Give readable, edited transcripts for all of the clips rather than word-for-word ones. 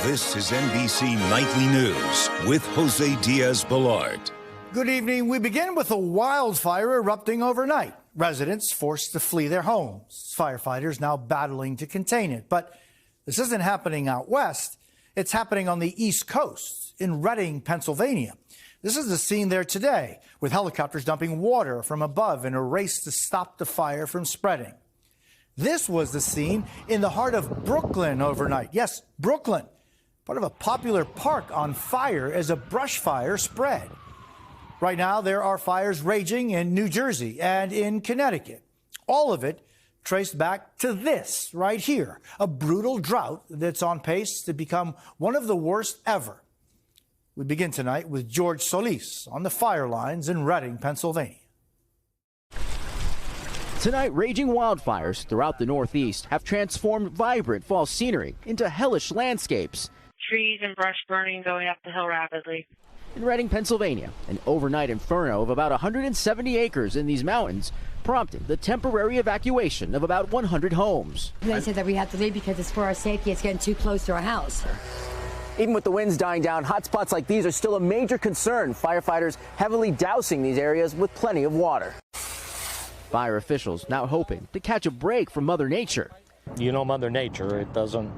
This is NBC Nightly News with Jose Diaz-Balart. Good evening. We begin with a wildfire erupting overnight. Residents forced to flee their homes. Firefighters now battling to contain it. But this isn't happening out west. It's happening on the East Coast in Reading, Pennsylvania. This is the scene there today, with helicopters dumping water from above in a race to stop the fire from spreading. This was the scene in the heart of Brooklyn overnight. Yes, Brooklyn, part of a popular park on fire as a brush fire spread. Right now, there are fires raging in New Jersey and in Connecticut. All of it traced back to this right here, a brutal drought that's on pace to become one of the worst ever. We begin tonight with George Solis on the fire lines in Reading, Pennsylvania. Tonight, raging wildfires throughout the Northeast have transformed vibrant fall scenery into hellish landscapes. Trees and brush burning going up the hill rapidly. In Reading, Pennsylvania, an overnight inferno of about 170 acres in these mountains prompted the temporary evacuation of about 100 homes. They said that we have to leave because it's for our safety. It's getting too close to our house. Even with the winds dying down, hot spots like these are still a major concern. Firefighters heavily dousing these areas with plenty of water. Fire officials now hoping to catch a break from Mother Nature. You know, Mother Nature, it doesn't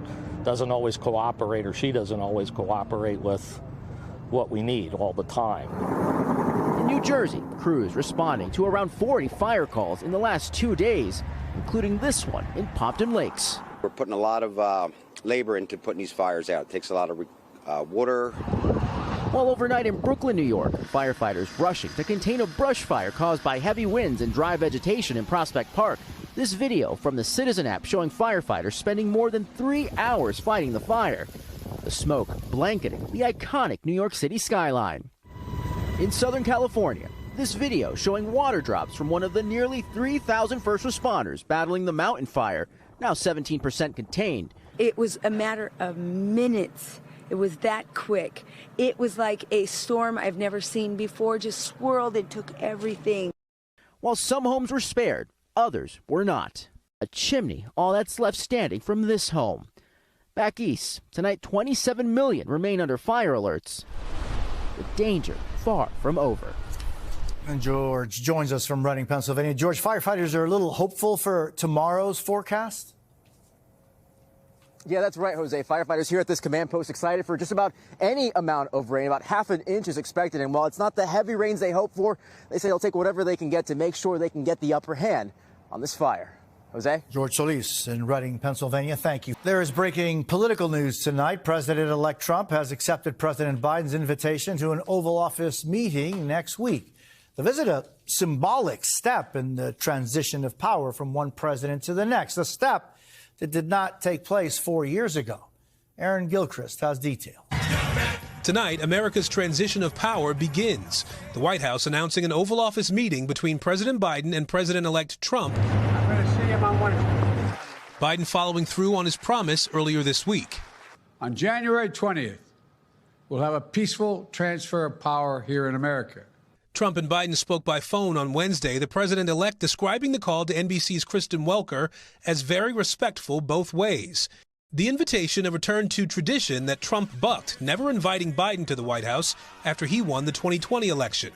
always cooperate, or she doesn't always cooperate with what we need all the time. In New Jersey, crews responding to around 40 fire calls in the last 2 days, including this one in Pompton Lakes. We're putting a lot of labor into putting these fires out. It takes a lot of water. While overnight in Brooklyn, New York, firefighters rushing to contain a brush fire caused by heavy winds and dry vegetation in Prospect Park. This video from the Citizen app showing firefighters spending more than 3 hours fighting the fire. The smoke blanketing the iconic New York City skyline. In Southern California, this video showing water drops from one of the nearly 3,000 first responders battling the mountain fire, now 17% contained. It was a matter of minutes. It was that quick. It was like a storm I've never seen before, just swirled and took everything. While some homes were spared, others were not. A chimney, all that's left standing from this home. Back east, tonight 27 million remain under fire alerts. The danger far from over. And George joins us from Reading, Pennsylvania. George, firefighters are a little hopeful for tomorrow's forecast? Yeah, that's right, Jose. Firefighters here at this command post excited for just about any amount of rain. About ½ an inch is expected. And while it's not the heavy rains they hope for, they say they'll take whatever they can get to make sure they can get the upper hand on this fire. Jose? George Solis in Reading, Pennsylvania. Thank you. There is breaking political news tonight. President-elect Trump has accepted President Biden's invitation to an Oval Office meeting next week. The visit, a symbolic step in the transition of power from one president to the next, a step that did not take place 4 years ago. Aaron Gilchrist has details. Tonight, America's transition of power begins. The White House announcing an Oval Office meeting between President Biden and President-elect Trump. I'm going to see him on Wednesday. Biden following through on his promise earlier this week. On January 20th, we'll have a peaceful transfer of power here in America. Trump and Biden spoke by phone on Wednesday, the president-elect describing the call to NBC's Kristen Welker as very respectful both ways. The invitation a return to tradition that Trump bucked, never inviting Biden to the White House after he won the 2020 election.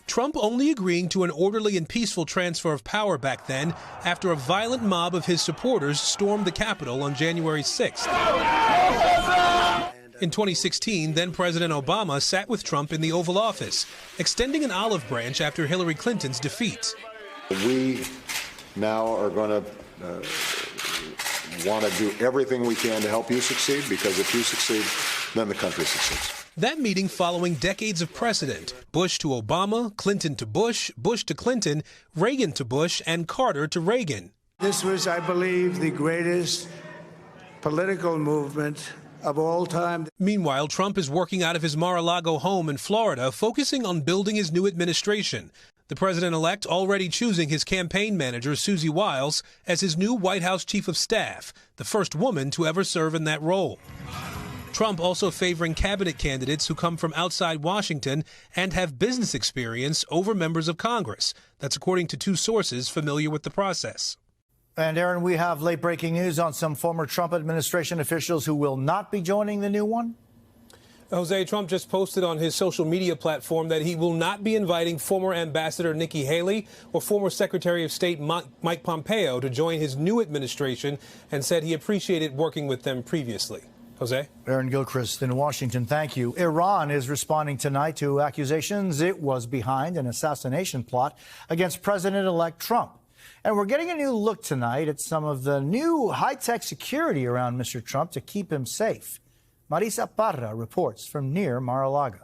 Trump only agreeing to an orderly and peaceful transfer of power back then after a violent mob of his supporters stormed the Capitol on January 6th. In 2016, then-President Obama sat with Trump in the Oval Office, extending an olive branch after Hillary Clinton's defeat. We now are going to want to do everything we can to help you succeed, because if you succeed, then the country succeeds. That meeting following decades of precedent. Bush to Obama, Clinton to Bush, Bush to Clinton, Reagan to Bush, and Carter to Reagan. This was, I believe, the greatest political movement of all time. Meanwhile, Trump is working out of his Mar-a-Lago home in Florida, focusing on building his new administration. The president-elect already choosing his campaign manager, Susie Wiles, as his new White House chief of staff, the first woman to ever serve in that role. Trump also favoring cabinet candidates who come from outside Washington and have business experience over members of Congress. That's according to two sources familiar with the process. And Aaron, we have late breaking news on some former Trump administration officials who will not be joining the new one. Jose, Trump just posted on his social media platform that he will not be inviting former Ambassador Nikki Haley or former Secretary of State Mike Pompeo to join his new administration, and said he appreciated working with them previously. Jose? Aaron Gilchrist in Washington, thank you. Iran is responding tonight to accusations it was behind an assassination plot against President-elect Trump. And we're getting a new look tonight at some of the new high-tech security around Mr. Trump to keep him safe. Marisa Parra reports from near Mar-a-Lago.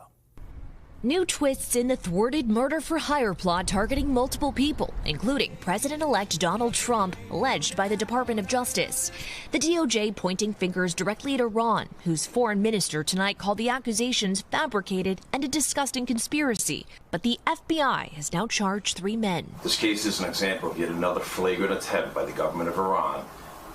New twists in the thwarted murder-for-hire plot targeting multiple people, including President-elect Donald Trump, alleged by the Department of Justice. The DOJ pointing fingers directly at Iran, whose foreign minister tonight called the accusations fabricated and a disgusting conspiracy. But the FBI has now charged 3 men. This case is an example of yet another flagrant attempt by the government of Iran,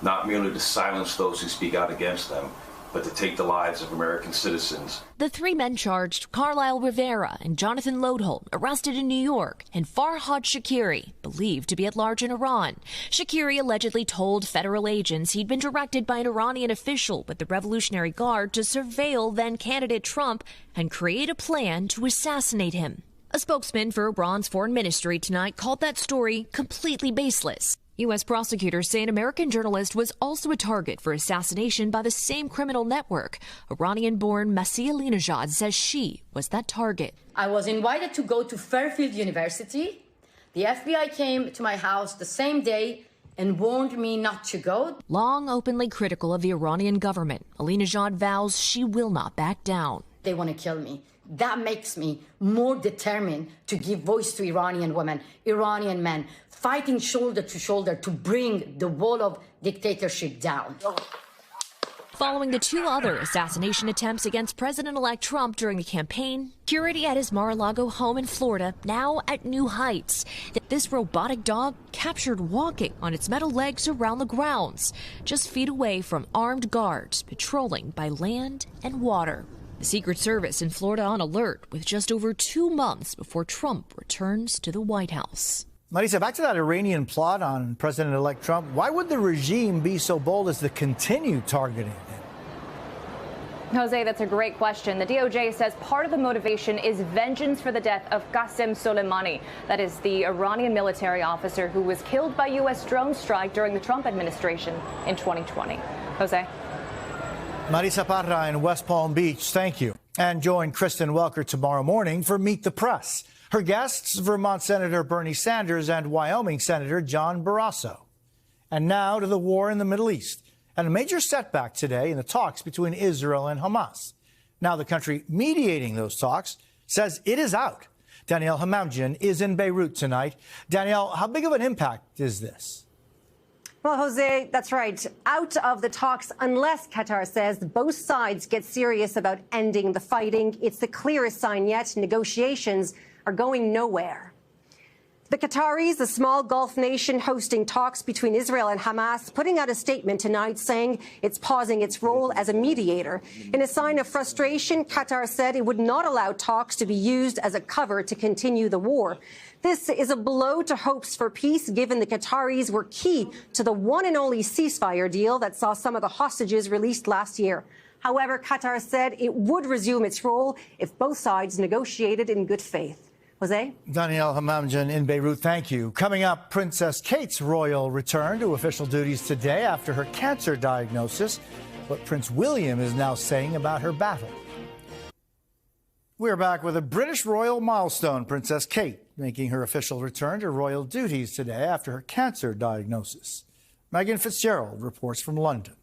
not merely to silence those who speak out against them, but to take the lives of American citizens. The 3 men charged, Carlisle Rivera and Jonathan Lodholm, arrested in New York, and Farhad Shakiri, believed to be at large in Iran. Shakiri allegedly told federal agents he'd been directed by an Iranian official with the Revolutionary Guard to surveil then-candidate Trump and create a plan to assassinate him. A spokesman for Iran's foreign ministry tonight called that story completely baseless. U.S. prosecutors say an American journalist was also a target for assassination by the same criminal network. Iranian-born Masih Alinejad says she was that target. I was invited to go to Fairfield University. The FBI came to my house the same day and warned me not to go. Long openly critical of the Iranian government, Alinejad vows she will not back down. They want to kill me. That makes me more determined to give voice to Iranian women, Iranian men, fighting shoulder to shoulder to bring the wall of dictatorship down. Following the 2 other assassination attempts against President-elect Trump during the campaign, security at his Mar-a-Lago home in Florida now at new heights. This robotic dog captured walking on its metal legs around the grounds, just feet away from armed guards patrolling by land and water. The Secret Service in Florida on alert with just over 2 months before Trump returns to the White House. Marisa, back to that Iranian plot on President-elect Trump. Why would the regime be so bold as to continue targeting him? Jose, that's a great question. The DOJ says part of the motivation is vengeance for the death of Qasem Soleimani. That is the Iranian military officer who was killed by U.S. drone strike during the Trump administration in 2020. Jose? Marisa Parra in West Palm Beach, thank you. And join Kristen Welker tomorrow morning for Meet the Press. Her guests, Vermont Senator Bernie Sanders and Wyoming Senator John Barrasso. And now to the war in the Middle East, and a major setback today in the talks between Israel and Hamas. Now the country mediating those talks says it is out. Danielle Hamamdjian is in Beirut tonight. Danielle, how big of an impact is this? Well, Jose, that's right. Out of the talks, unless Qatar says both sides get serious about ending the fighting. It's the clearest sign yet. Negotiations are going nowhere. The Qataris, a small Gulf nation hosting talks between Israel and Hamas, putting out a statement tonight saying it's pausing its role as a mediator. In a sign of frustration, Qatar said it would not allow talks to be used as a cover to continue the war. This is a blow to hopes for peace, given the Qataris were key to the one and only ceasefire deal that saw some of the hostages released last year. However, Qatar said it would resume its role if both sides negotiated in good faith. Jose? Danielle Hamamdjian in Beirut, thank you. Coming up, Princess Kate's royal return to official duties today after her cancer diagnosis. What Prince William is now saying about her battle. We're back with a British royal milestone. Princess Kate making her official return to royal duties today after her cancer diagnosis. Megan Fitzgerald reports from London.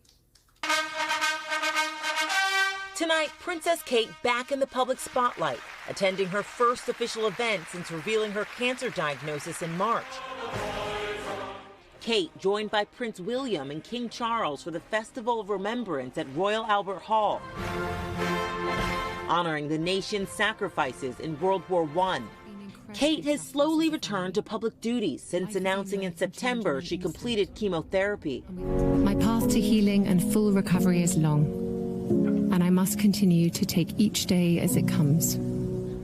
Tonight, Princess Kate back in the public spotlight, attending her first official event since revealing her cancer diagnosis in March. Kate joined by Prince William and King Charles for the Festival of Remembrance at Royal Albert Hall, honoring the nation's sacrifices in World War I. Kate has slowly returned to public duties since announcing in September she completed chemotherapy. My path to healing and full recovery is long, and I must continue to take each day as it comes.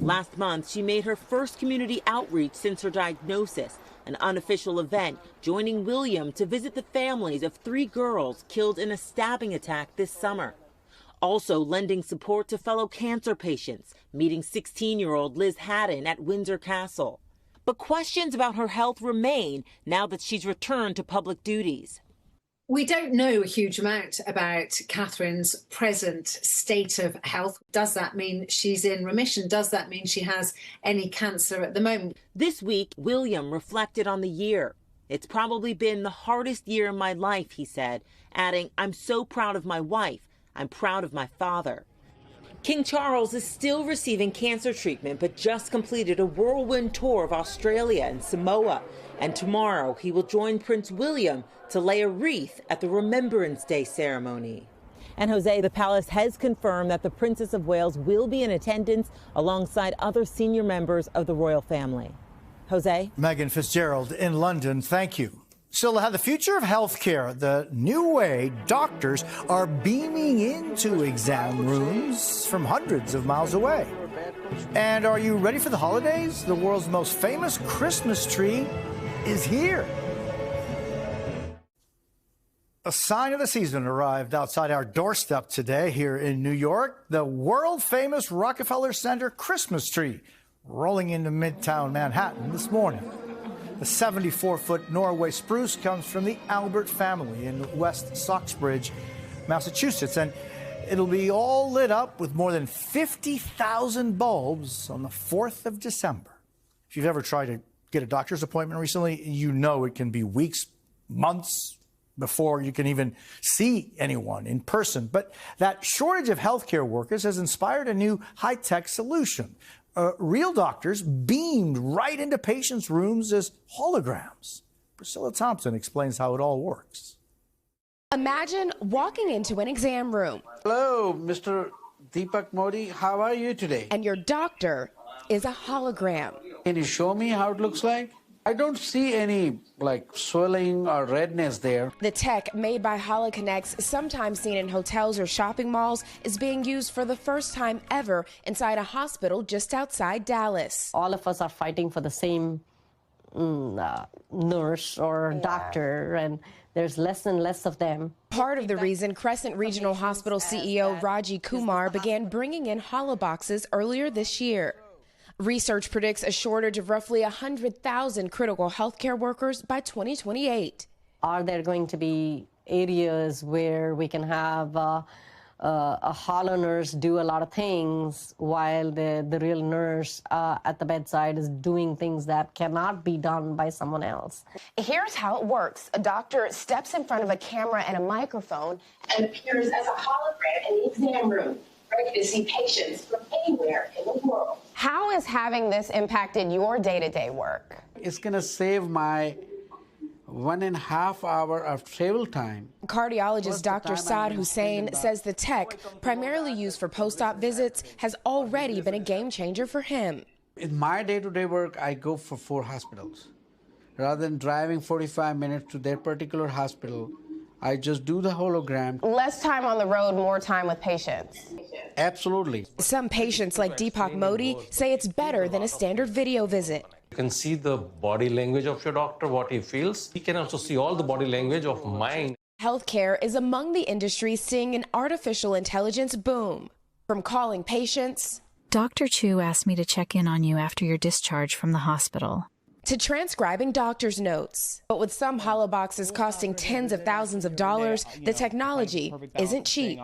Last month, she made her first community outreach since her diagnosis, an unofficial event joining William to visit the families of 3 girls killed in a stabbing attack this summer. Also lending support to fellow cancer patients, meeting 16-year-old Liz Haddon at Windsor Castle. But questions about her health remain now that she's returned to public duties. We don't know a huge amount about Catherine's present state of health. Does that mean she's in remission? Does that mean she has any cancer at the moment? This week, William reflected on the year. It's probably been the hardest year in my life, he said, adding, I'm so proud of my wife. I'm proud of my father. King Charles is still receiving cancer treatment, but just completed a whirlwind tour of Australia and Samoa. And tomorrow he will join Prince William to lay a wreath at the Remembrance Day ceremony. And Jose, the palace has confirmed that the Princess of Wales will be in attendance alongside other senior members of the royal family. Jose? Megan Fitzgerald in London, thank you. So the future of healthcare, the new way doctors are beaming into exam rooms from hundreds of miles away. And are you ready for the holidays? The world's most famous Christmas tree is here. A sign of the season arrived outside our doorstep today here in New York. The world-famous Rockefeller Center Christmas tree rolling into Midtown Manhattan this morning. The 74-foot Norway spruce comes from the Albert family in West Stocksbridge, Massachusetts, and it'll be all lit up with more than 50,000 bulbs on the 4th of December. If you've ever tried to get a doctor's appointment recently, you know it can be weeks, months before you can even see anyone in person. But that shortage of healthcare workers has inspired a new high-tech solution. Real doctors beamed right into patients' rooms as holograms. Priscilla Thompson explains how it all works. Imagine walking into an exam room. Hello, Mr. Deepak Modi. How are you today? And your doctor is a hologram. Can you show me how it looks like? I don't see any, swelling or redness there. The tech made by HoloConnects, sometimes seen in hotels or shopping malls, is being used for the first time ever inside a hospital just outside Dallas. All of us are fighting for the same nurse or doctor, and there's less and less of them. Part of the reason Crescent Regional Hospital CEO Raji Kumar began bringing in holoboxes earlier this year. Research predicts a shortage of roughly 100,000 critical healthcare workers by 2028. Are there going to be areas where we can have a holo nurse do a lot of things while the real nurse at the bedside is doing things that cannot be done by someone else? Here's how it works. A doctor steps in front of a camera and a microphone and appears as a hologram in the exam room, ready to see patients from anywhere in the world. How has having this impacted your day-to-day work? It's going to save my 1.5 hour of travel time. Cardiologist Dr. Saad Hussein says the tech, primarily used for post-op visits, has already been a game changer for him. In my day-to-day work, I go for 4 hospitals. Rather than driving 45 minutes to their particular hospital, I just do the hologram. Less time on the road, more time with patients. Absolutely. Some patients, like Deepak Modi, say it's better than a standard video visit. You can see the body language of your doctor, what he feels. He can also see all the body language of mine. Healthcare is among the industries seeing an artificial intelligence boom. From calling patients, Dr. Chu asked me to check in on you after your discharge from the hospital, to transcribing doctor's notes. But with some holoboxes costing tens of thousands of dollars, the technology isn't cheap.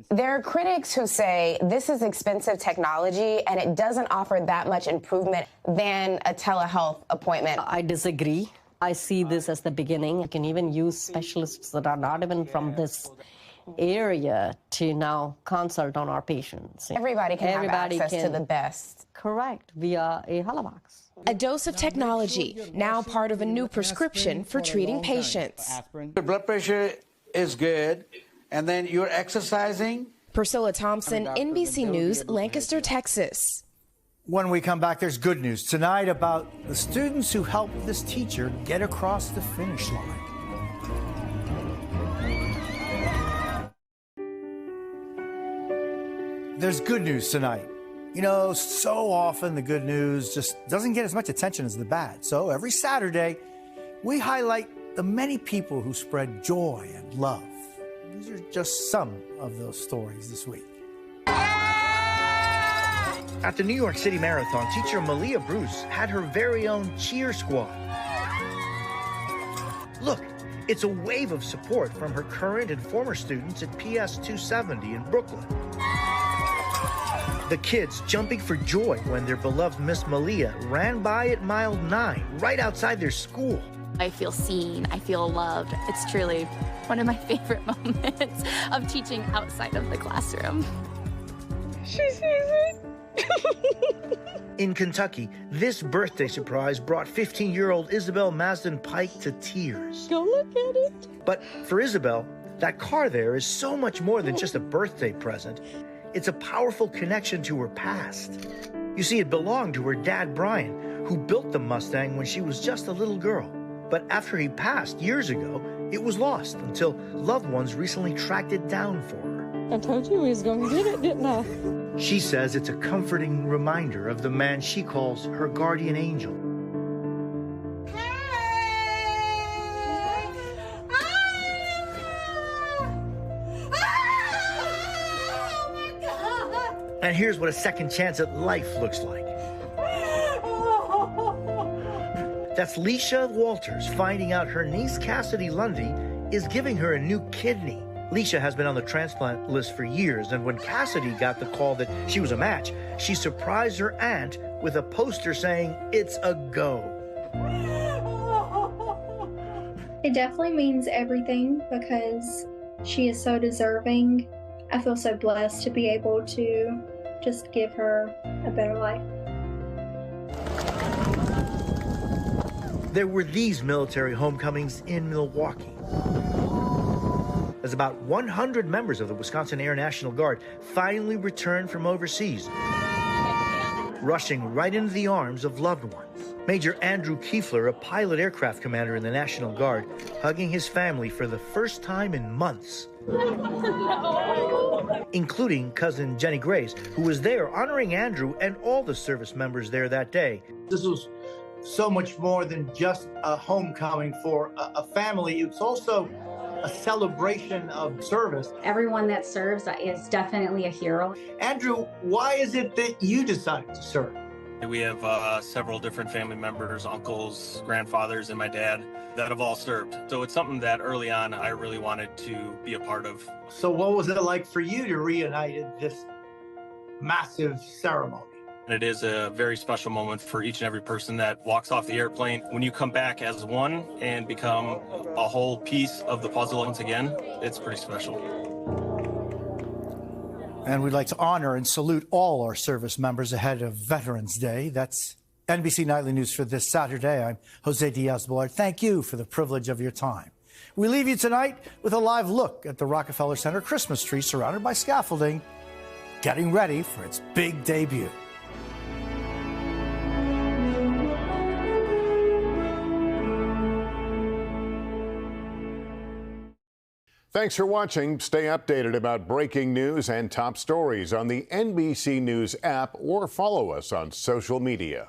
There are critics who say this is expensive technology and it doesn't offer that much improvement than a telehealth appointment. I disagree. I see this as the beginning. You can even use specialists that are not even from this area to now consult on our patients. Everybody can have access to the best. Correct, via a holobox. A dose of technology, now part of a new prescription for treating patients. Your blood pressure is good, and then you're exercising. Priscilla Thompson, NBC News, Lancaster, Texas. When we come back, there's good news tonight about the students who helped this teacher get across the finish line. There's good news tonight. You know, so often the good news just doesn't get as much attention as the bad. So every Saturday, we highlight the many people who spread joy and love. These are just some of those stories this week. At the New York City Marathon, teacher Malia Bruce had her very own cheer squad. Look, it's a wave of support from her current and former students at PS 270 in Brooklyn. The kids jumping for joy when their beloved Miss Malia ran by at mile 9, right outside their school. I feel seen, I feel loved. It's truly one of my favorite moments of teaching outside of the classroom. She sees it. In Kentucky, this birthday surprise brought 15-year-old Isabel Masden Pike to tears. Go look at it. But for Isabel, that car there is so much more than just a birthday present. It's a powerful connection to her past. You see, it belonged to her dad, Brian, who built the Mustang when she was just a little girl. But after he passed years ago, it was lost until loved ones recently tracked it down for her. I told you he was going to get it, didn't I? She says it's a comforting reminder of the man she calls her guardian angel. And here's what a second chance at life looks like. That's Leisha Walters finding out her niece Cassidy Lundy is giving her a new kidney. Leisha has been on the transplant list for years, and when Cassidy got the call that she was a match, she surprised her aunt with a poster saying, "It's a go." It definitely means everything because she is so deserving. I feel so blessed to be able to just give her a better life. There were these military homecomings in Milwaukee. As about 100 members of the Wisconsin Air National Guard finally returned from overseas, rushing right into the arms of loved ones. Major Andrew Kiefler, a pilot aircraft commander in the National Guard, hugging his family for the first time in months. Including cousin Jenny Grace, who was there honoring Andrew and all the service members there that day. This was so much more than just a homecoming for a family. It's also a celebration of service. Everyone that serves is definitely a hero. Andrew, why is it that you decided to serve? We have several different family members, uncles, grandfathers, and my dad that have all served. So it's something that early on I really wanted to be a part of. So what was it like for you to reunite at this massive ceremony? It is a very special moment for each and every person that walks off the airplane. When you come back as one and become a whole piece of the puzzle once again, it's pretty special. And we'd like to honor and salute all our service members ahead of Veterans Day. That's NBC Nightly News for this Saturday. I'm Jose Diaz-Balart. Thank you for the privilege of your time. We leave you tonight with a live look at the Rockefeller Center Christmas tree surrounded by scaffolding, getting ready for its big debut. Thanks for watching. Stay updated about breaking news and top stories on the NBC News app or follow us on social media.